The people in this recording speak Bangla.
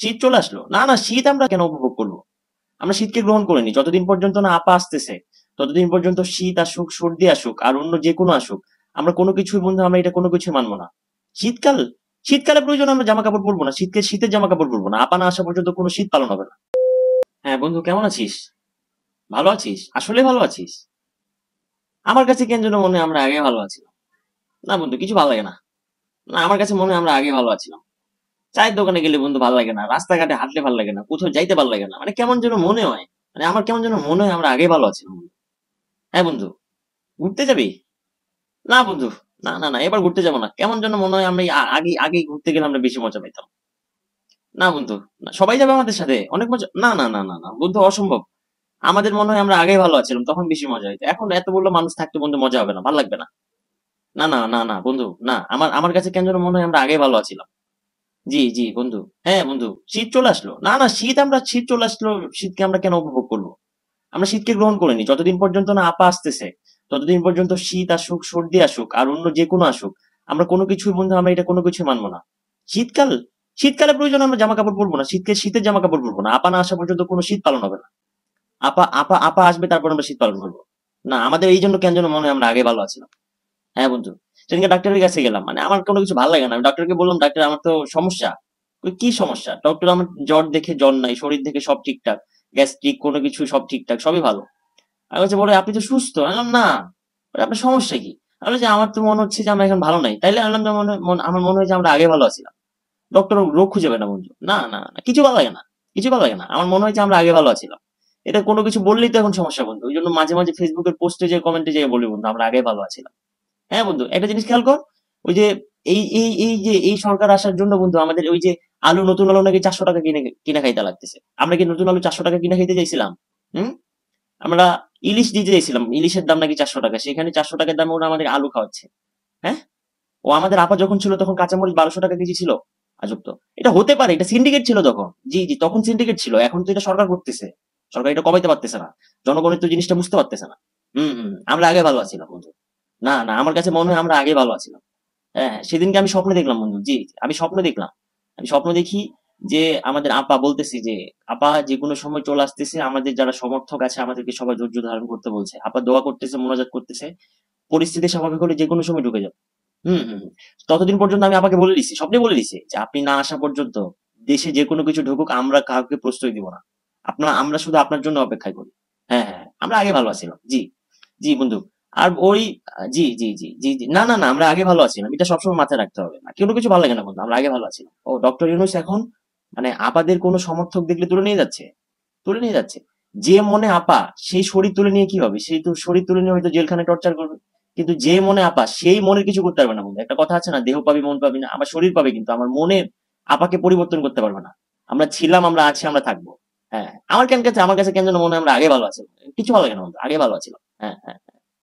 শীত চলে আসলো। না, না, শীত আমরা কেন উপভোগ করব? আমরা শীতকে গ্রহণ করিনি। যতদিন পর্যন্ত না আপা আসতেছে, ততদিন পর্যন্ত শীত আসুক, সর্দি আসুক, আর অন্য যেকোনো আসুক, আমরা কোনো কিছুই বন্ধু আমরা এটা কোনো কিছুই মানব না। শীতকাল শীতকালে প্রয়োজনে আমরা জামা কাপড় পরবো না। শীতের জামা কাপড় পরবো না। আপা না আসা পর্যন্ত কোনো শীত পালন হবে না। হ্যাঁ বন্ধু, কেমন আছিস? ভালো আছিস? আসলে ভালো আছিস? আমার কাছে কেন যেন মনে হয় আমরা আগে ভালো আছিলাম। না বন্ধু, কিছু ভালো লাগে না। না, আমার কাছে মনে হয় আমরা আগে ভালো আছিলাম। চায়ের দোকানে গেলে বন্ধু ভালো লাগে না, রাস্তাঘাটে হাঁটলে ভালো লাগে না, কোথাও যাইতে ভালো লাগে না, মানে কেমন যেন মনে হয়। মানে আমার কেমন যেন মনে হয় আমরা আগে ভালো আছিলাম বন্ধু। হ্যাঁ বন্ধু, ঘুরতে যাবি? না বন্ধু, না না না, এবার ঘুরতে যাবো না। কেমন যেন মনে হয় আমরা আগে আগে ঘুরতে গেলে আমরা বেশি মজা পাইতাম। না বন্ধু, না, সবাই যাবে আমাদের সাথে, অনেক মজা। না না না না না বন্ধু, অসম্ভব। আমাদের মনে হয় আমরা আগে ভালো আছিলাম, তখন বেশি মজা হইতো। এখন এতগুলো মানুষ থাকতে বন্ধু মজা হবে না, ভালো লাগবে না। না না না না বন্ধু, না, আমার আমার কাছে কেন যেন মনে হয় আমরা আগে ভালো আছিলাম। জি জি বন্ধু। হ্যাঁ বন্ধু, শীত চলে আসলো। না না, শীত চলে আসলো। শীতকে আমরা কেন উপভোগ করবো? আমরা শীতকে গ্রহণ করিনি। যতদিন পর্যন্ত না আপা আসতেছে, ততদিন পর্যন্ত শীত আসুক, সর্দি আসুক, আর অন্য যেকোনো আসুক, আমরা কোনো কিছুই বন্ধু আমরা এটা কোনো কিছুই মানবো না। শীতকাল শীতকালে প্রয়োজনে আমরা জামা কাপড় পরবো না। শীতের জামা কাপড় পরবো না। আপা না আসা পর্যন্ত কোনো শীত পালন হবে না। আপা আপা আপা আসবে, তারপর আমরা শীত পালন করবো। না, আমাদের এই জন্য কেন যেন মনে হয় আমরা আগে ভালো আছিলাম। হ্যাঁ বন্ধু, সেদিনকে ডাক্তারের কাছে গেলাম, মানে আমার কোনো কিছু ভালো লাগে না। আমি ডাক্তারকে বললাম, ডাক্তার আমার তো সমস্যা। কই, কি সমস্যা? ডক্টর আমার জ্বর দেখে জ্বর নাই, শরীর দেখে সব ঠিকঠাক, গ্যাস্ট্রিক কোনো কিছু সব ঠিকঠাক, সবই ভালো। আমি বলছি, বলে আপনি তো সুস্থ। আমি বললাম, না। বলে, আপনার সমস্যা কি? আমি বলছি, আমার তো মনে হচ্ছে যে আমরা এখন ভালো নাই। তাইলে আমি বললাম যে আমার মনে হয় যে আমরা আগে ভালো আছিলাম। ডক্টর রোগ খুঁজে পায় না বন্ধু। না না না, কিছু ভালো লাগে না। কিছু ভালো লাগে না, আমার মনে হয় যে আমরা আগে ভালো আছিলাম। এটা কোনো কিছু বললেই তো এখন সমস্যা বন্ধু। ওই জন্য মাঝে মাঝে ফেসবুকের পোস্টে যে কমেন্টে যে বলি বন্ধু আমরা আগে ভালো আছিলাম। হ্যাঁ বন্ধু, একটা জিনিস খেয়াল কর। ওই যে এই সরকার আসার জন্য বন্ধু আমাদের ওই যে নতুন আলু নাকি 400 টাকা কিনে কিনা খাইতে লাগতেছে। আমরা কি নতুন আলু 400 টাকা কিনা খাইতে চাইছিলাম? হুম। আমরা ইলিশ দিতে চাইছিলাম, ইলিশের দাম নাকি 400 টাকা, সেখানে 400 টাকার দামে ওরা আমাদের আলু খাওয়াচ্ছে। হ্যাঁ। ও আমাদের আপা যখন ছিল তখন কাঁচামরিচ 1200 টাকা কেজি ছিল। আজব তো। এটা হতে পারে, এটা সিন্ডিকেট ছিল তখন। জি জি, তখন সিন্ডিকেট ছিল, এখন তো এটা সরকার করতেছে। সরকার এটা কমাইতে পারতেছে না। জনগণের তো জিনিসটা বুঝতে পারতেছে না। আমরা আগে ভালো আছিলাম বন্ধু। না না, আমার কাছে মনে হয় আমরা আগে ভালো আছিলাম। হ্যাঁ, হ্যাঁ, সেদিনকে আমি স্বপ্নে দেখলাম বন্ধু। জি, জি, আমি স্বপ্ন দেখলাম। আমি স্বপ্ন দেখি যে আমাদের আপা বলতেছি যে আপা যেকোনো সময় চলে আসতেছে, আমাদের যারা সমর্থক আছে আমাদেরকে সবাই ধৈর্য ধারণ করতে বলছে। আপা দোয়া করতেছে, মোনাজাত করতেছে, পরিস্থিতি স্বাভাবিক হলে যেকোনো সময় ঢুকে যাবে। ততদিন পর্যন্ত আমি আপাকে বলে দিছি, স্বপ্নে বলে দিছি যে আপনি না আসা পর্যন্ত দেশে যেকোনো কিছু ঢুকুক আমরা কাউকে প্রশ্রয় দিব না। আমরা শুধু আপনার জন্য অপেক্ষায় করি। হ্যাঁ হ্যাঁ, আমরা আগে ভালো আছিলাম। জি জি বন্ধু। আর ওই জি জি জি জি জি, না না না, আমরা আগে ভালো আছিলাম, এটা সবসময় মাথায় রাখতে হবে। না কোনো কিছু ভালো লাগে না বন্ধু, আমরা আগে ভালো আছিলাম। ও ডক্টর ইউনূস এখন মানে আপাদের কোনো সমর্থক দেখলে তুলে নিয়ে যাচ্ছে। তুলে নিয়ে যাচ্ছে। যে মনে আপা সেই শরীর তুলে নিয়ে কি হবে? সেই তো শরীর তুলে নিয়ে হয়তো জেলখানায় টর্চার করবে। কিন্তু যে মনে আপা সেই মনের কিছু করতে পারবে না বন্ধু। একটা কথা আছে না, দেহ পাবি মন পাবি না, আমার শরীর পাবে কিন্তু আমার মনের আপাকে পরিবর্তন করতে পারবে না। আমরা ছিলাম, আমরা আছি, আমরা থাকবো। হ্যাঁ, আমার কাছে কেন যেন মনে হয় আমরা আগে ভালো আছি। কিছু ভালো লাগে না বন্ধু, আগে ভালো আছিলাম। হ্যাঁ হ্যাঁ।